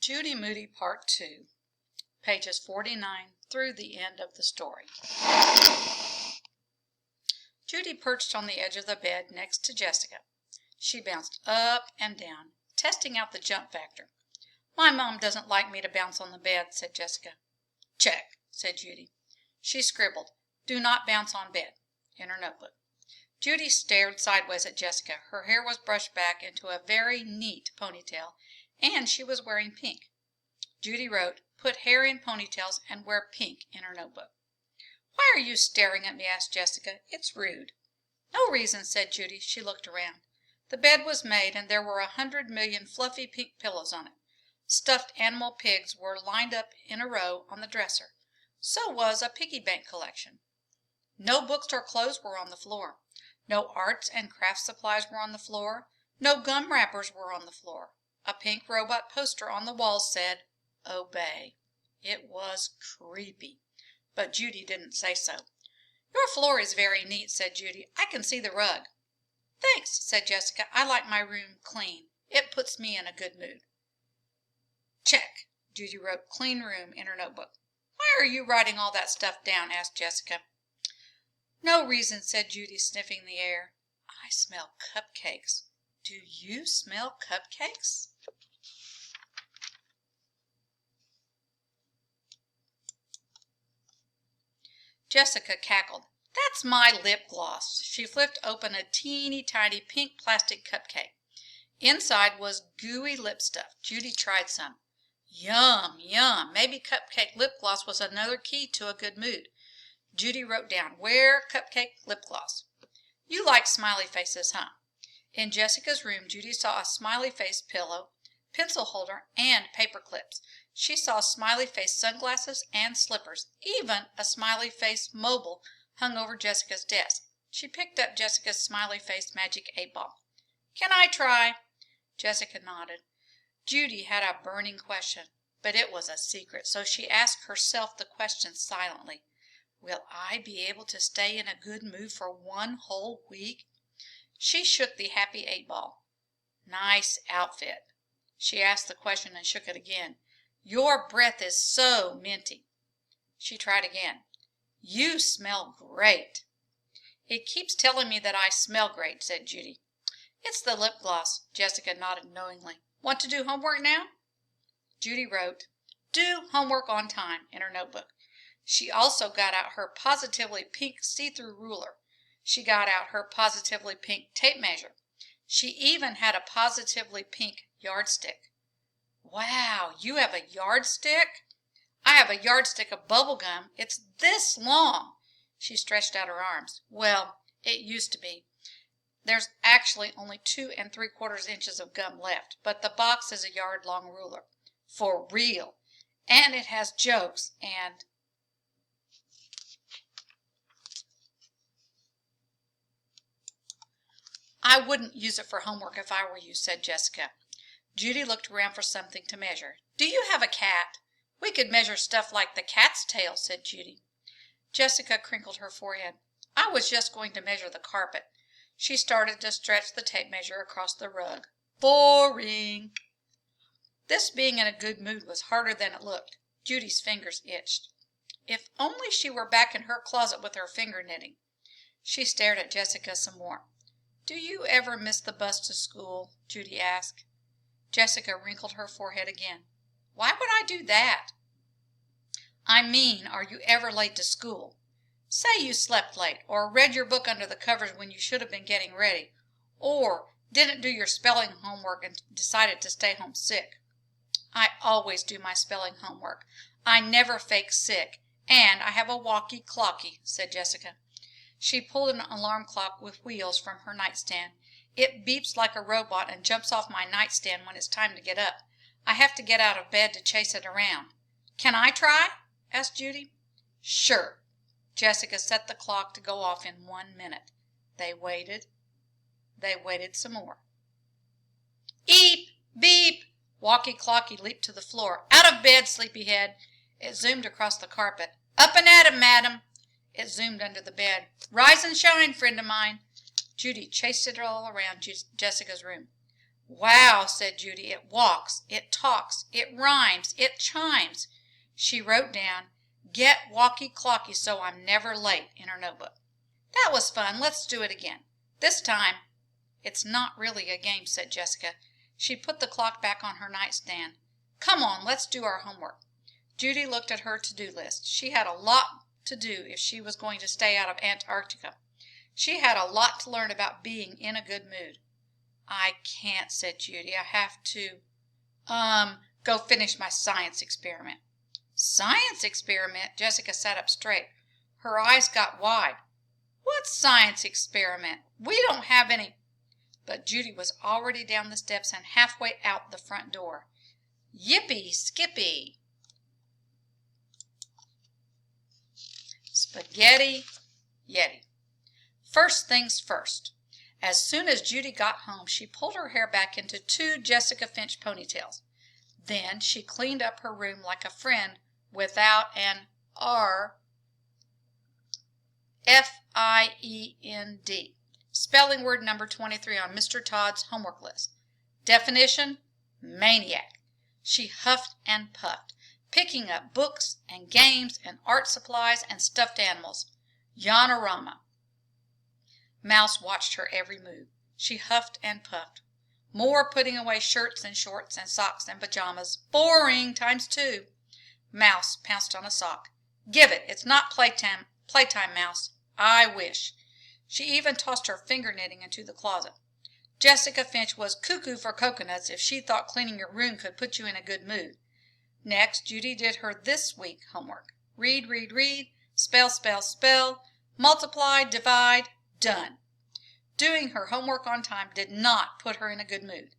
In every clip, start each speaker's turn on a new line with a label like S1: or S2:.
S1: Judy Moody Part 2, pages 49 through the end of the story. Judy perched on the edge of the bed next to Jessica. She bounced up and down, testing out the jump factor. "My mom doesn't like me to bounce on the bed," said Jessica. "Check," said Judy. She scribbled, "Do not bounce on bed," in her notebook. Judy stared sideways at Jessica. Her hair was brushed back into a very neat ponytail, and she was wearing pink. Judy wrote, "Put hair in ponytails and wear pink," in her notebook. "Why are you staring at me?" asked Jessica. "It's rude." "No reason," said Judy. She looked around. The bed was made, and there were 100 million fluffy pink pillows on it. Stuffed animal pigs were lined up in a row on the dresser. So was a piggy bank collection. No books or clothes were on the floor. No arts and crafts supplies were on the floor. No gum wrappers were on the floor. A pink robot poster on the wall said, "Obey." It was creepy, but Judy didn't say so. "Your floor is very neat," said Judy. "I can see the rug." "Thanks," said Jessica. "I like my room clean. It puts me in a good mood." Check. Judy wrote "clean room" in her notebook. "Why are you writing all that stuff down?" asked Jessica. "No reason," said Judy, sniffing the air. "I smell cupcakes. Do you smell cupcakes?" Jessica cackled. "That's my lip gloss." She flipped open a teeny tiny pink plastic cupcake. Inside was gooey lip stuff. Judy tried some. Yum, yum. Maybe cupcake lip gloss was another key to a good mood. Judy wrote down, "Wear cupcake lip gloss." "You like smiley faces, huh?" In Jessica's room, Judy saw a smiley face pillow, pencil holder, and paper clips. She saw smiley face sunglasses and slippers. Even a smiley face mobile hung over Jessica's desk. She picked up Jessica's smiley face magic 8-ball. "Can I try?" Jessica nodded. Judy had a burning question, but it was a secret, so she asked herself the question silently. "Will I be able to stay in a good mood for one whole week?" She shook the happy 8-ball. "Nice outfit." She asked the question and shook it again. "Your breath is so minty." She tried again. "You smell great." "It keeps telling me that I smell great," said Judy. "It's the lip gloss." Jessica nodded knowingly. "Want to do homework now?" Judy wrote, "Do homework on time," in her notebook. She also got out her positively pink see-through ruler. She got out her positively pink tape measure. She even had a positively pink yardstick. "Wow, you have a yardstick?" "I have a yardstick of bubble gum. It's this long." She stretched out her arms. "Well, it used to be. There's actually only 2 3/4 inches of gum left, but the box is a yard-long ruler. For real. And it has jokes and—" "I wouldn't use it for homework if I were you," said Jessica. Judy looked around for something to measure. "Do you have a cat?" "We could measure stuff like the cat's tail," said Judy. Jessica crinkled her forehead. "I was just going to measure the carpet." She started to stretch the tape measure across the rug. Boring. This being in a good mood was harder than it looked. Judy's fingers itched. If only she were back in her closet with her finger knitting. She stared at Jessica some more. "Do you ever miss the bus to school?" Judy asked. Jessica wrinkled her forehead again. "Why would I do that?" "I mean, are you ever late to school? Say you slept late, or read your book under the covers when you should have been getting ready, or didn't do your spelling homework and decided to stay home sick." "I always do my spelling homework. I never fake sick, and I have a walkie-clocky," said Jessica. She pulled an alarm clock with wheels from her nightstand. "It beeps like a robot and jumps off my nightstand when it's time to get up. I have to get out of bed to chase it around." "Can I try?" asked Judy. "Sure." Jessica set the clock to go off in 1 minute. They waited. They waited some more. "Eep! Beep!" Walkie-clocky leaped to the floor. "Out of bed, sleepyhead." It zoomed across the carpet. "Up and at 'em, madam." It zoomed under the bed. "Rise and shine, friend of mine." Judy chased it all around Jessica's room. Wow, said Judy, it walks, it talks, it rhymes, it chimes. She wrote down, "Get walkie-clocky so I'm never late," in her notebook. That was fun. Let's do it again. This time, it's not really a game, said Jessica. She put the clock back on her nightstand. Come on, let's do our homework. Judy looked at her to-do list. She had a lot to do if she was going to stay out of Antarctica. She had a lot to learn about being in a good mood. I can't, said Judy. I have to, go finish my science experiment. Science experiment? Jessica sat up straight. Her eyes got wide. What science experiment? We don't have any. But Judy was already down the steps and halfway out the front door. Yippee skippy! Spaghetti Yeti. First things first. As soon as Judy got home, she pulled her hair back into 2 Jessica Finch ponytails. Then she cleaned up her room like a friend without an R. F-I-E-N-D. Spelling word number 23 on Mr. Todd's homework list. Definition: maniac. She huffed and puffed, picking up books and games and art supplies and stuffed animals. Yanorama. Mouse watched her every move. She huffed and puffed. More putting away shirts and shorts and socks and pajamas. Boring times 2. Mouse pounced on a sock. Give it. It's not playtime, Mouse. I wish. She even tossed her finger knitting into the closet. Jessica Finch was cuckoo for coconuts if she thought cleaning your room could put you in a good mood. Next, Judy did her this week homework. Read, read, read. Spell, spell, spell. Multiply, divide. Done. Doing her homework on time did not put her in a good mood.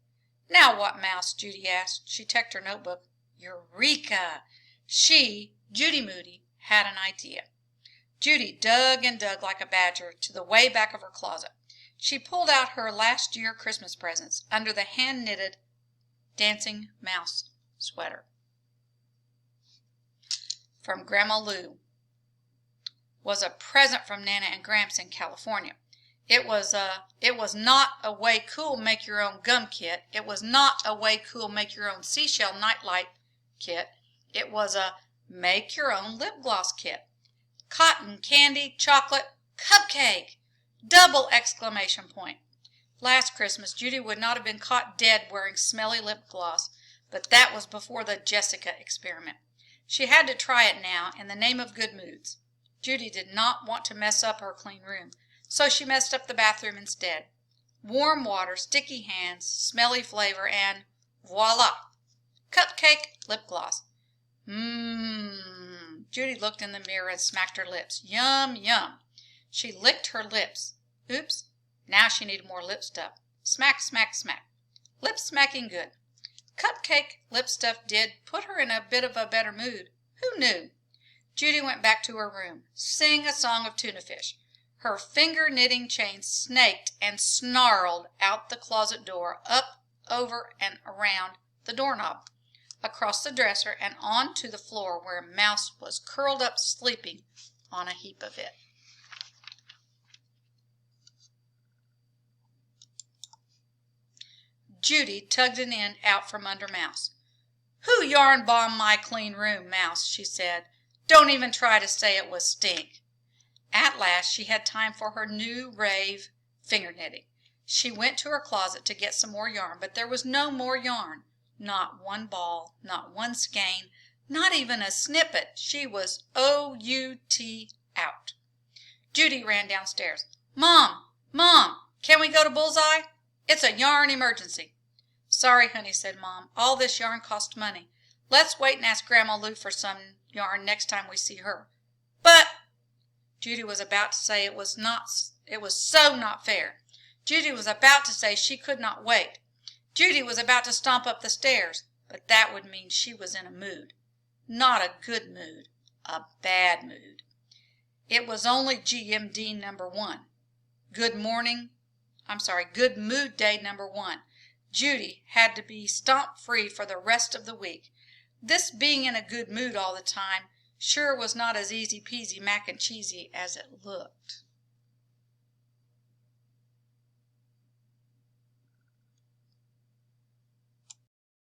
S1: Now what, Mouse? Judy asked. She checked her notebook. Eureka! She, Judy Moody, had an idea. Judy dug and dug like a badger to the way back of her closet. She pulled out her last year Christmas presents under the hand-knitted dancing mouse sweater. From Grandma Lou. Was a present from Nana and Gramps in California. It was not a Way Cool Make Your Own Gum Kit. It was not a Way Cool Make Your Own Seashell Nightlight Kit. It was a Make Your Own Lip Gloss Kit. Cotton candy, chocolate, cupcake! Double exclamation point. Last Christmas, Judy would not have been caught dead wearing smelly lip gloss, but that was before the Jessica experiment. She had to try it now in the name of good moods. Judy did not want to mess up her clean room, so she messed up the bathroom instead. Warm water, sticky hands, smelly flavor, and voila! Cupcake lip gloss. Judy looked in the mirror and smacked her lips. Yum, yum. She licked her lips. Oops. Now she needed more lip stuff. Smack, smack, smack. Lip smacking good. Cupcake lip stuff did put her in a bit of a better mood. Who knew? Judy went back to her room. Sing a song of tuna fish. Her finger knitting chain snaked and snarled out the closet door, up, over, and around the doorknob, across the dresser, and onto the floor where Mouse was curled up sleeping on a heap of it. Judy tugged an end out from under Mouse. "Who yarn bombed my clean room, Mouse?" she said. "Don't even try to say it was stink." At last she had time for her new rave finger knitting. She went to her closet to get some more yarn, but there was no more yarn. Not one ball, not one skein, not even a snippet. She was O-U-T out. Judy ran downstairs. "Mom! Mom! Can we go to Bullseye? It's a yarn emergency." "Sorry, honey," said Mom. "All this yarn costs money. Let's wait and ask Grandma Lou for some yarn next time we see her." "But—" Judy was about to say it was so not fair. Judy was about to say she could not wait. Judy was about to stomp up the stairs, but that would mean she was in a mood. Not a good mood, a bad mood. It was only GMD number 1. Good mood day number 1. Judy had to be stomp free for the rest of the week. This being in a good mood all the time sure was not as easy peasy mac and cheesy as it looked.